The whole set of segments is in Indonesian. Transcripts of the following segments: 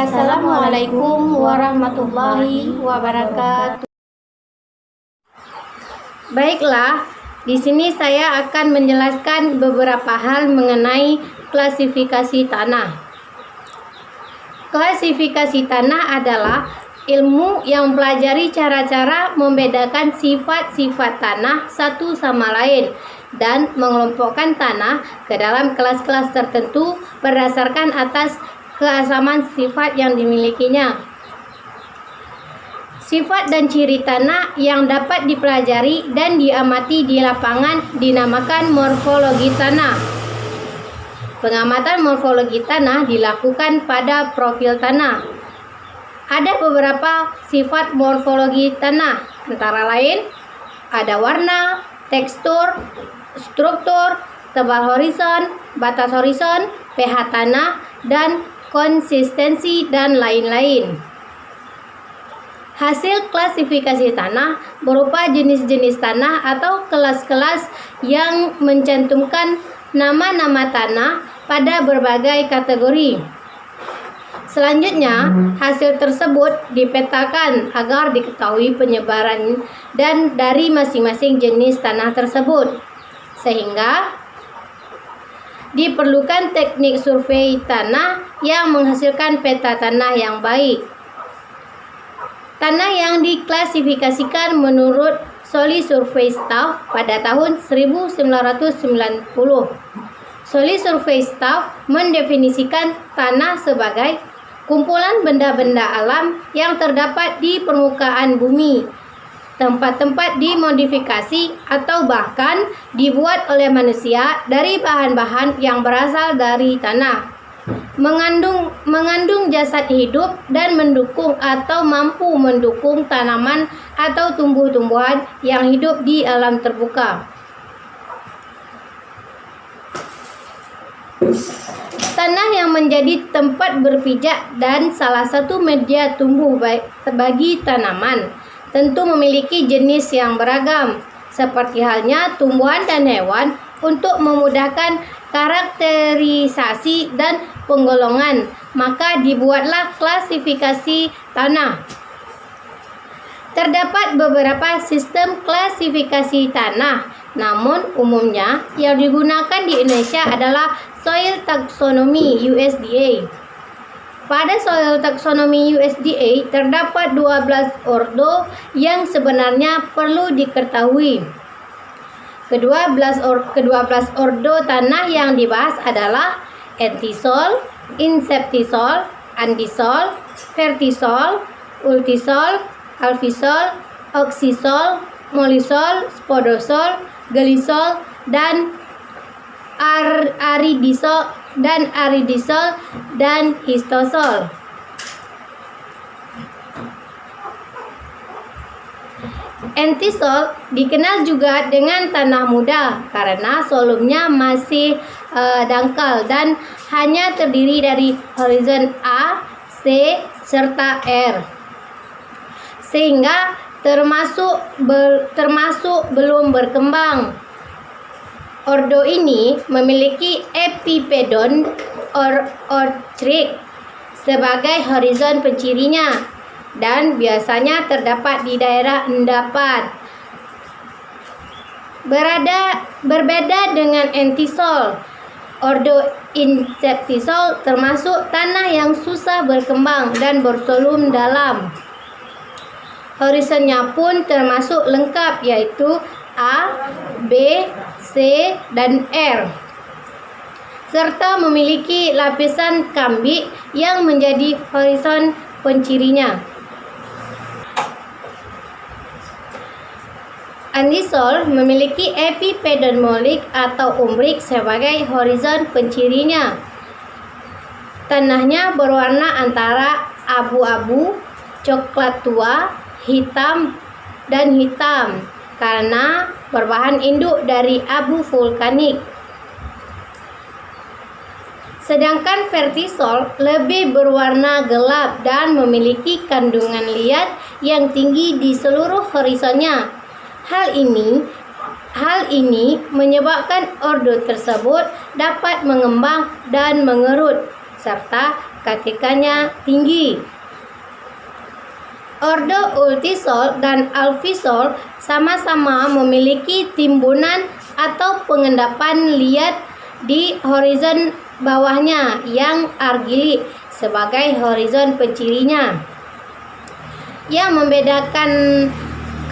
Assalamualaikum warahmatullahi wabarakatuh. Baiklah, di sini saya akan menjelaskan beberapa hal mengenai klasifikasi tanah. Klasifikasi tanah adalah ilmu yang mempelajari cara-cara membedakan sifat-sifat tanah satu sama lain dan mengelompokkan tanah ke dalam kelas-kelas tertentu berdasarkan atas keasaman sifat yang dimilikinya. Sifat dan ciri tanah yang dapat dipelajari dan diamati di lapangan dinamakan morfologi tanah. Pengamatan morfologi tanah dilakukan pada profil tanah. Ada beberapa sifat morfologi tanah, antara lain ada warna, tekstur, struktur, tebal horizon, batas horizon, pH tanah, dan konsistensi dan lain-lain. Hasil klasifikasi tanah berupa jenis-jenis tanah atau kelas-kelas yang mencantumkan nama-nama tanah pada berbagai kategori. Selanjutnya, hasil tersebut dipetakan agar diketahui penyebaran dan dari masing-masing jenis tanah tersebut. Sehingga diperlukan teknik survei tanah yang menghasilkan peta tanah yang baik. Tanah yang diklasifikasikan menurut Solly Survey Staff pada tahun 1990. Solly Survey Staff mendefinisikan tanah sebagai kumpulan benda-benda alam yang terdapat di permukaan bumi, tempat-tempat dimodifikasi atau bahkan dibuat oleh manusia dari bahan-bahan yang berasal dari tanah, mengandung jasad hidup dan mendukung atau mampu mendukung tanaman atau tumbuh-tumbuhan yang hidup di alam terbuka. Tanah yang menjadi tempat berpijak dan salah satu media tumbuh bagi tanaman tentu memiliki jenis yang beragam, seperti halnya tumbuhan dan hewan. Untuk memudahkan karakterisasi dan penggolongan, maka dibuatlah klasifikasi tanah. Terdapat beberapa sistem klasifikasi tanah, namun umumnya yang digunakan di Indonesia adalah Soil Taxonomy USDA. Pada Soil Taxonomy USDA terdapat 12 ordo yang sebenarnya perlu diketahui. Kedua belas ordo tanah yang dibahas adalah entisol, inseptisol, andisol, vertisol, ultisol, alvisol, oksisol, molisol, spodosol, gelisol, dan aridisol dan histosol. Entisol dikenal juga dengan tanah muda karena solumnya masih dangkal dan hanya terdiri dari horizon A, C, serta R, sehingga termasuk belum berkembang. Ordo ini memiliki epipedon ortrik sebagai horizon pencirinya dan biasanya terdapat di daerah endapan. Berbeda dengan entisol, ordo inseptisol termasuk tanah yang susah berkembang dan bersolum dalam. Horizonnya pun termasuk lengkap, yaitu A, B, C, dan R, serta memiliki lapisan kambik yang menjadi horizon pencirinya. Andisol memiliki epipedon molik atau umbrik sebagai horizon pencirinya. Tanahnya berwarna antara abu-abu, coklat tua, hitam, dan hitam karena berbahan induk dari abu vulkanik. Sedangkan vertisol lebih berwarna gelap dan memiliki kandungan liat yang tinggi di seluruh horizonnya. Hal ini menyebabkan ordo tersebut dapat mengembang dan mengerut serta KTK-nya tinggi. Ordo ultisol dan alvisol sama-sama memiliki timbunan atau pengendapan liat di horizon bawahnya yang argilik sebagai horizon pencirinya. Yang membedakan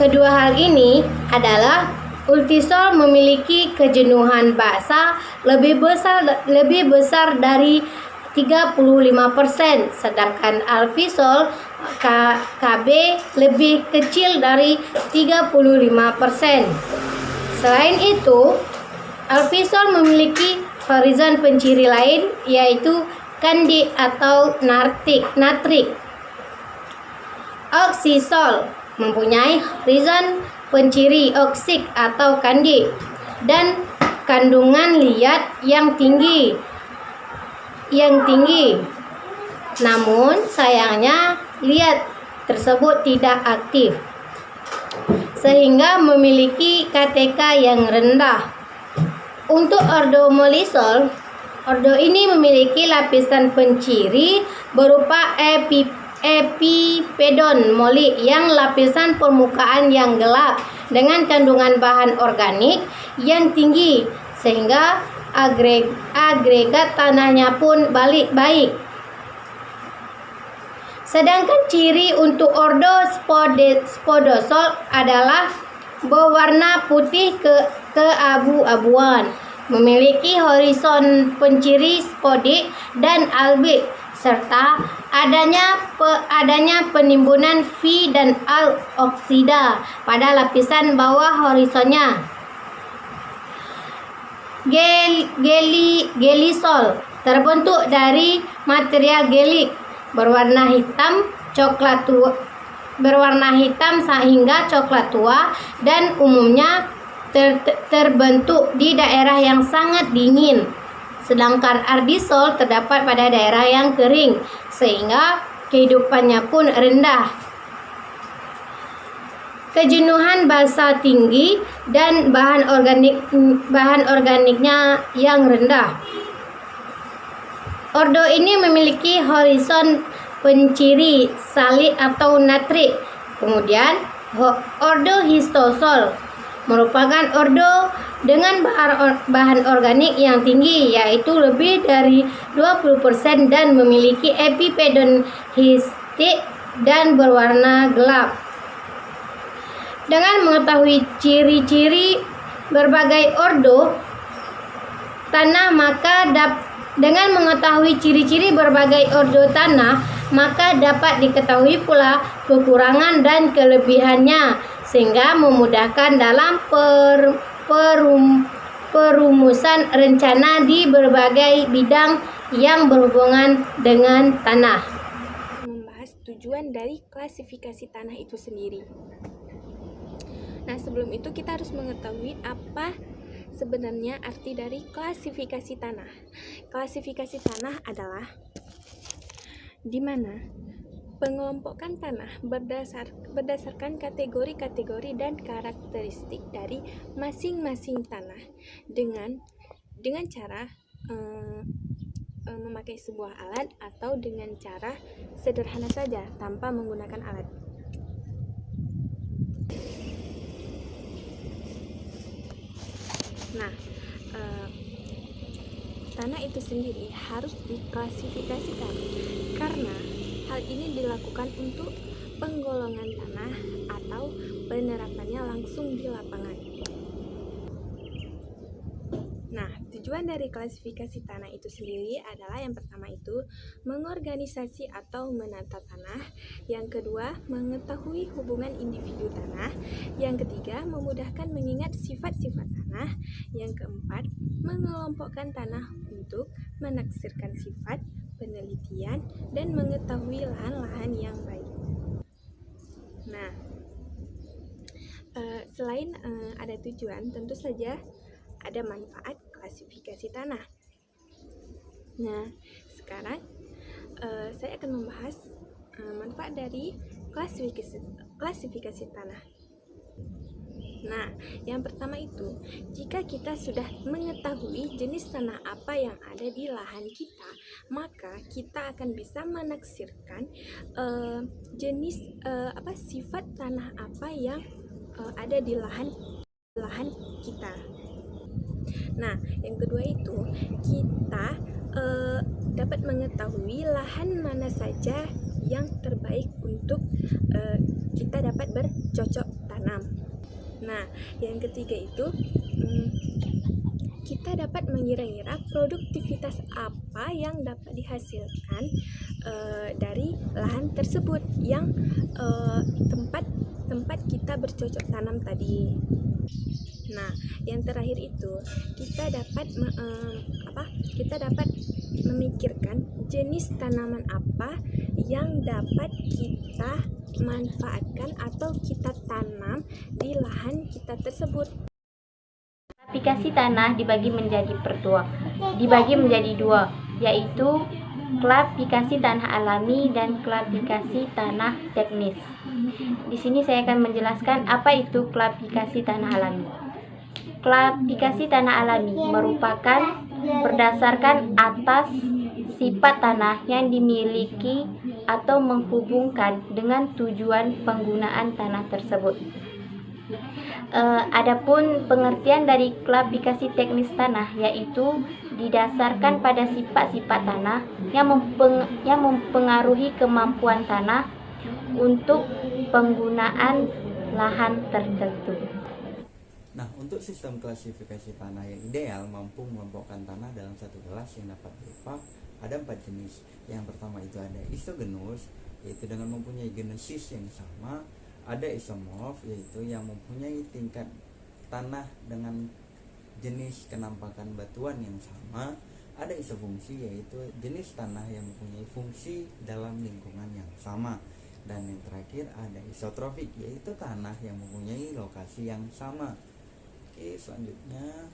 kedua hal ini adalah ultisol memiliki kejenuhan basa lebih besar dari 35%, sedangkan alvisol KB lebih kecil dari 35%. Selain itu, alvisol memiliki horizon penciri lain, yaitu kandik atau natrik. Oksisol mempunyai horizon penciri oksik atau kandik dan kandungan liat yang tinggi. Namun sayangnya liat tersebut tidak aktif sehingga memiliki KTK yang rendah. Untuk ordo molisol, ordo ini memiliki lapisan penciri berupa epipedon molik yang lapisan permukaan yang gelap dengan kandungan bahan organik yang tinggi sehingga agregat tanahnya pun baik. Sedangkan ciri untuk ordo spodosol adalah berwarna putih keabu-abuan, memiliki horizon penciri spodik dan albik, serta adanya penimbunan V dan Al oksida pada lapisan bawah horizonnya. Gelisol terbentuk dari material gelik berwarna hitam hingga coklat tua dan umumnya terbentuk di daerah yang sangat dingin, sedangkan ardisol terdapat pada daerah yang kering sehingga kehidupannya pun rendah. Kejenuhan basa tinggi dan bahan organiknya yang rendah. Ordo ini memiliki horizon penciri salik atau natrik. Kemudian ordo histosol merupakan ordo dengan bahan organik yang tinggi, yaitu lebih dari 20% dan memiliki epipedon histik dan berwarna gelap. Dengan mengetahui ciri-ciri berbagai ordo tanah, maka dapat diketahui pula kekurangan dan kelebihannya sehingga memudahkan dalam perumusan rencana di berbagai bidang yang berhubungan dengan tanah. Membahas tujuan dari klasifikasi tanah itu sendiri. Nah, sebelum itu kita harus mengetahui apa sebenarnya arti dari klasifikasi tanah. Klasifikasi tanah adalah di mana pengelompokan tanah berdasarkan kategori-kategori dan karakteristik dari masing-masing tanah dengan cara memakai sebuah alat atau dengan cara sederhana saja tanpa menggunakan alat. Nah, tanah itu sendiri harus diklasifikasikan karena hal ini dilakukan untuk penggolongan tanah atau penerapannya langsung di lapangan. Nah, tujuan dari klasifikasi tanah itu sendiri adalah yang pertama itu mengorganisasi atau menata tanah, yang kedua mengetahui hubungan individu tanah, yang ketiga memudahkan mengingat sifat-sifat tanah, yang keempat mengelompokkan tanah untuk menaksirkan sifat, penelitian, dan mengetahui lahan-lahan yang baik. Nah, selain ada tujuan, tentu saja ada manfaat klasifikasi tanah. Nah, sekarang saya akan membahas manfaat dari klasifikasi tanah. Nah, yang pertama itu, jika kita sudah mengetahui jenis tanah apa yang ada di lahan kita, maka kita akan bisa menaksirkan jenis sifat tanah apa yang ada di lahan kita. Nah, yang kedua itu kita dapat mengetahui lahan mana saja yang terbaik untuk kita dapat bercocok tanam. Nah, yang ketiga itu kita dapat mengira-ngira produktivitas apa yang dapat dihasilkan dari lahan tersebut yang tempat kita bercocok tanam tadi. Nah, yang terakhir itu kita dapat memikirkan jenis tanaman apa yang dapat kita manfaatkan atau kita tanam di lahan kita tersebut. Klasifikasi tanah dibagi menjadi dua, yaitu klasifikasi tanah alami dan klasifikasi tanah teknis. Di sini saya akan menjelaskan apa itu klasifikasi tanah alami. Klasifikasi tanah alami merupakan berdasarkan atas sifat tanah yang dimiliki atau menghubungkan dengan tujuan penggunaan tanah tersebut. Adapun pengertian dari klasifikasi teknis tanah yaitu didasarkan pada sifat-sifat tanah yang mempengaruhi kemampuan tanah untuk penggunaan lahan tertentu. Nah, untuk sistem klasifikasi tanah yang ideal mampu mengelompokkan tanah dalam satu kelas yang dapat berupa ada 4 jenis. Yang pertama itu ada isogenus, yaitu dengan mempunyai genesis yang sama. Ada isomorf, yaitu yang mempunyai tingkat tanah dengan jenis kenampakan batuan yang sama. Ada isofungsi, yaitu jenis tanah yang mempunyai fungsi dalam lingkungan yang sama. Dan yang terakhir ada isotrofik, yaitu tanah yang mempunyai lokasi yang sama. Oke, selanjutnya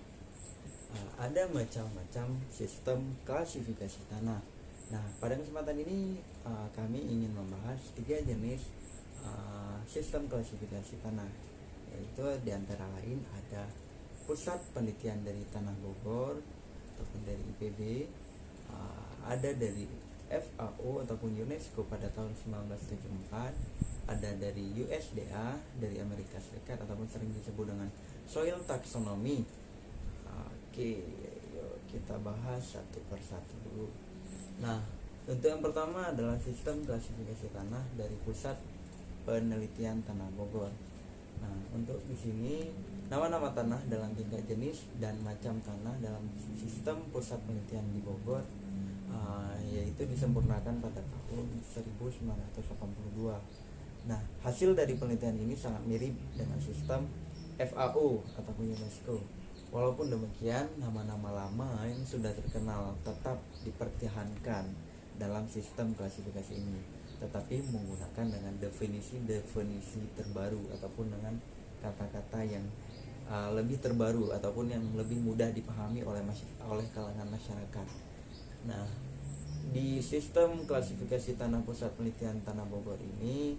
ada macam-macam sistem klasifikasi tanah. Nah, pada kesempatan ini kami ingin membahas 3 jenis sistem klasifikasi tanah, yaitu diantara lain ada Pusat Penelitian dari Tanah Bogor ataupun dari IPB, ada dari FAO ataupun UNESCO pada tahun 1974, ada dari USDA dari Amerika Serikat ataupun sering disebut dengan Soil Taxonomy. Oke, yuk kita bahas satu persatu dulu. Nah, untuk yang pertama adalah sistem klasifikasi tanah dari Pusat Penelitian Tanah Bogor. Nah, untuk di sini nama-nama tanah dalam tingkat jenis dan macam tanah dalam sistem Pusat Penelitian di Bogor yaitu disempurnakan pada tahun 1982. Nah, hasil dari penelitian ini sangat mirip dengan sistem FAO ataupun UNESCO. Walaupun demikian, nama-nama lama yang sudah terkenal tetap dipertahankan dalam sistem klasifikasi ini, tetapi menggunakan dengan definisi terbaru ataupun dengan kata-kata yang lebih terbaru ataupun yang lebih mudah dipahami oleh kalangan masyarakat. Nah, di sistem klasifikasi tanah Pusat Penelitian Tanah Bogor ini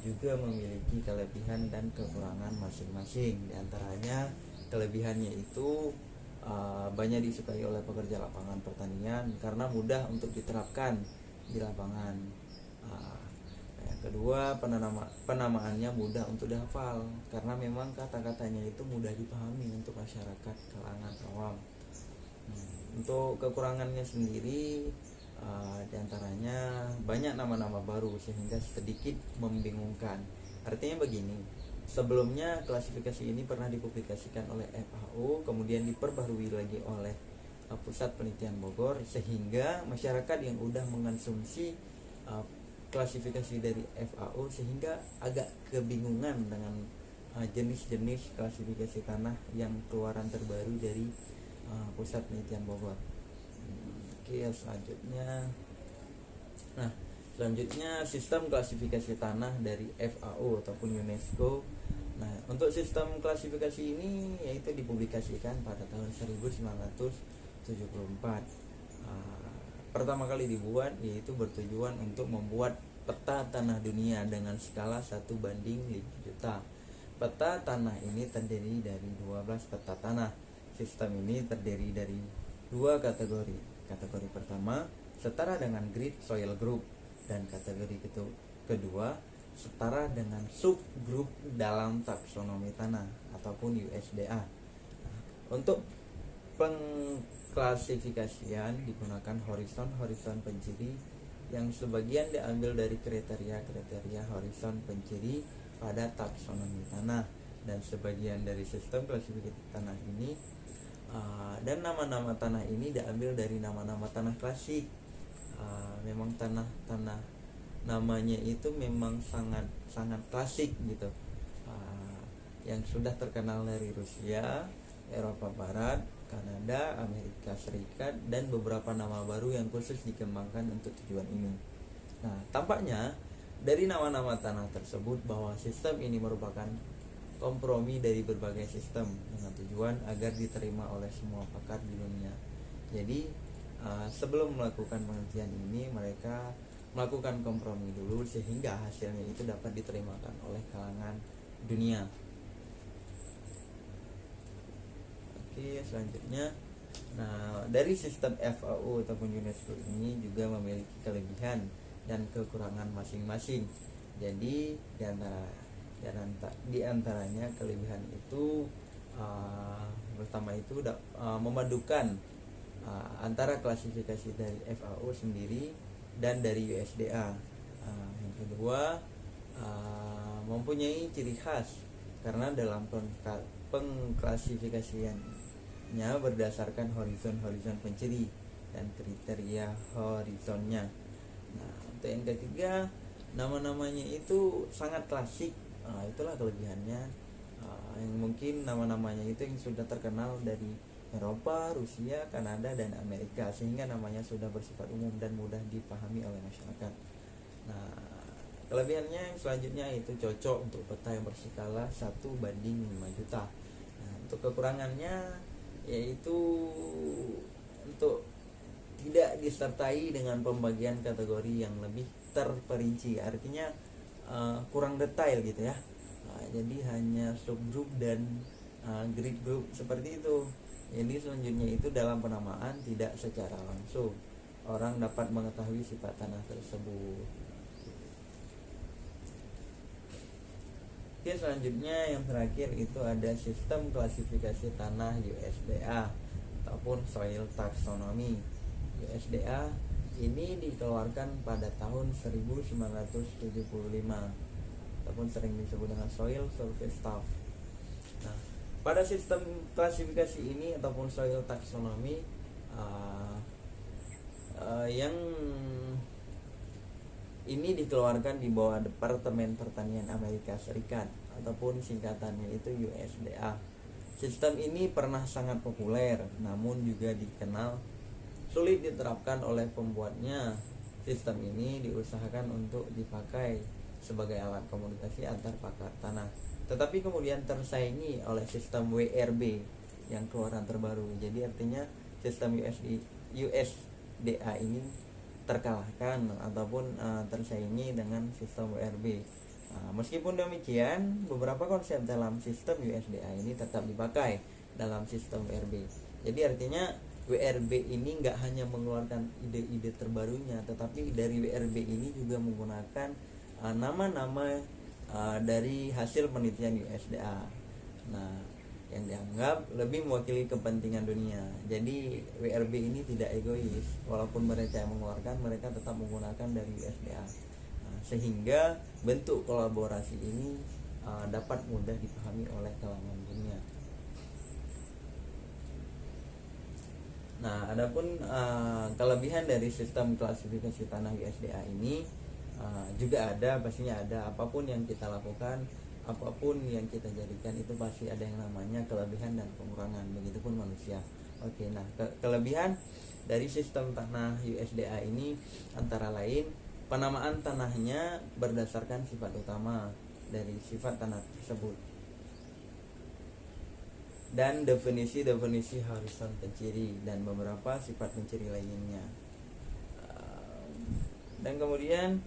juga memiliki kelebihan dan kekurangan masing-masing. Di antaranya kelebihannya itu banyak disukai oleh pekerja lapangan pertanian karena mudah untuk diterapkan di lapangan. Yang kedua, penamaannya mudah untuk dihafal karena memang kata-katanya itu mudah dipahami untuk masyarakat kalangan awam. Untuk kekurangannya sendiri diantaranya banyak nama-nama baru sehingga sedikit membingungkan. Artinya begini, sebelumnya klasifikasi ini pernah dipublikasikan oleh FAO, kemudian diperbarui lagi oleh Pusat Penelitian Bogor, sehingga masyarakat yang udah mengonsumsi klasifikasi dari FAO sehingga agak kebingungan dengan jenis-jenis klasifikasi tanah yang keluaran terbaru dari Pusat Penelitian Bogor. Oke, selanjutnya sistem klasifikasi tanah dari FAO ataupun UNESCO. Nah, untuk sistem klasifikasi ini yaitu dipublikasikan pada tahun 1974. Pertama kali dibuat yaitu bertujuan untuk membuat peta tanah dunia dengan skala 1:5 juta. peta tanah ini terdiri dari 12 peta tanah. Sistem ini terdiri dari 2 kategori. Kategori pertama setara dengan grid soil group, dan kategori kedua setara dengan subgroup dalam taksonomi tanah ataupun USDA. Untuk pengklasifikasian digunakan horizon penciri yang sebagian diambil dari kriteria horizon penciri pada taksonomi tanah, dan sebagian dari sistem klasifikasi tanah ini dan nama-nama tanah ini diambil dari nama-nama tanah klasik. Memang tanah namanya itu memang sangat klasik gitu, yang sudah terkenal dari Rusia, Eropa Barat, Kanada, Amerika Serikat, dan beberapa nama baru yang khusus dikembangkan untuk tujuan ini. Nah, tampaknya dari nama-nama tanah tersebut bahwa sistem ini merupakan kompromi dari berbagai sistem dengan tujuan agar diterima oleh semua pakar di dunia. Jadi sebelum melakukan penelitian ini, mereka melakukan kompromi dulu sehingga hasilnya itu dapat diterimakan oleh kalangan dunia. Oke, selanjutnya, nah dari sistem FAO ataupun UNESCO ini juga memiliki kelebihan dan kekurangan masing-masing. Jadi di antaranya kelebihan itu pertama itu memadukan antara klasifikasi dari FAO sendiri dan dari USDA. Yang kedua, mempunyai ciri khas karena dalam pengklasifikasiannya berdasarkan horizon penceri dan kriteria horizonnya. Nah, untuk yang ketiga, nama-namanya itu sangat klasik. Itulah kelebihannya, yang mungkin nama-namanya itu yang sudah terkenal dari Eropa, Rusia, Kanada, dan Amerika, sehingga namanya sudah bersifat umum dan mudah dipahami oleh masyarakat. Nah, kelebihannya yang selanjutnya itu cocok untuk peta yang berskala 1:5 juta. Nah, untuk kekurangannya yaitu untuk tidak disertai dengan pembagian kategori yang lebih terperinci, artinya kurang detail gitu ya. Jadi hanya subgroup dan grid group seperti itu. Jadi selanjutnya itu dalam penamaan tidak secara langsung orang dapat mengetahui sifat tanah tersebut. Oke, selanjutnya yang terakhir itu ada sistem klasifikasi tanah USDA ataupun soil taxonomy. USDA ini dikeluarkan pada tahun 1975 ataupun sering disebut dengan Soil Survey Staff. Nah, pada sistem klasifikasi ini ataupun soil taxonomy yang ini dikeluarkan di bawah Departemen Pertanian Amerika Serikat ataupun singkatannya itu USDA. Sistem ini pernah sangat populer, namun juga dikenal sulit diterapkan oleh pembuatnya. Sistem ini diusahakan untuk dipakai sebagai alat komunikasi antar pakar tanah, tetapi kemudian tersaingi oleh sistem WRB yang keluaran terbaru. Jadi artinya sistem USDA ini terkalahkan ataupun tersaingi dengan sistem WRB. Meskipun demikian, beberapa konsep dalam sistem USDA ini tetap dipakai dalam sistem WRB. Jadi artinya WRB ini nggak hanya mengeluarkan ide-ide terbarunya, tetapi dari WRB ini juga menggunakan nama-nama dari hasil penelitian USDA. Nah, yang dianggap lebih mewakili kepentingan dunia. Jadi WRB ini tidak egois, walaupun mereka yang mengeluarkan, mereka tetap menggunakan dari USDA. Sehingga bentuk kolaborasi ini dapat mudah dipahami oleh kalangan dunia. Nah, adapun kelebihan dari sistem klasifikasi tanah USDA ini juga ada, pastinya ada. Apapun yang kita lakukan, apapun yang kita jadikan itu pasti ada yang namanya kelebihan dan kekurangan, begitupun manusia. Oke, nah kelebihan dari sistem tanah USDA ini antara lain penamaan tanahnya berdasarkan sifat utama dari sifat tanah tersebut dan definisi horizon penciri dan beberapa sifat penciri lainnya. Dan kemudian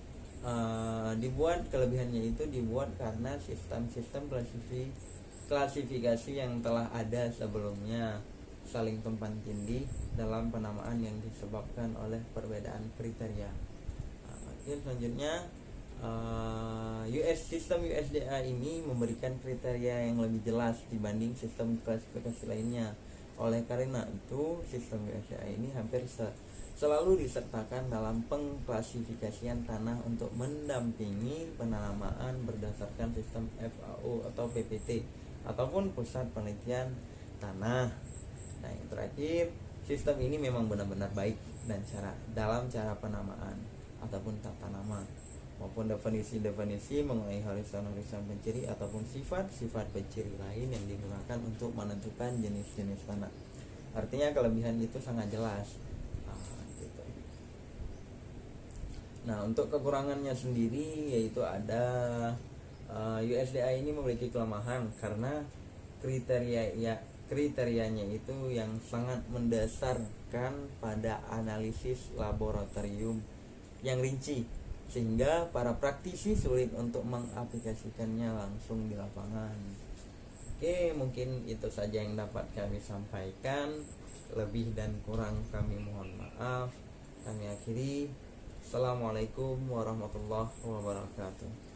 kelebihannya itu dibuat karena sistem-sistem klasifikasi yang telah ada sebelumnya saling tumpang tindih dalam penamaan yang disebabkan oleh perbedaan kriteria. Selanjutnya sistem USDA ini memberikan kriteria yang lebih jelas dibanding sistem klasifikasi lainnya. Oleh karena itu, sistem USDA ini hampir selalu disertakan dalam pengklasifikasian tanah untuk mendampingi penanaman berdasarkan sistem FAO atau PPT ataupun pusat penelitian tanah. Nah, yang terakhir, sistem ini memang benar-benar baik dan dalam cara penamaan ataupun tata nama maupun definisi mengenai horizon penciri ataupun sifat penciri lain yang digunakan untuk menentukan jenis-jenis tanah. Artinya kelebihan itu sangat jelas. Gitu. Nah, untuk kekurangannya sendiri yaitu ada USDA ini memiliki kelemahan karena kriterianya itu yang sangat mendasarkan pada analisis laboratorium yang rinci, sehingga para praktisi sulit untuk mengaplikasikannya langsung di lapangan. Oke, mungkin itu saja yang dapat kami sampaikan. Lebih dan kurang kami mohon maaf. Kami akhiri. Assalamualaikum warahmatullahi wabarakatuh.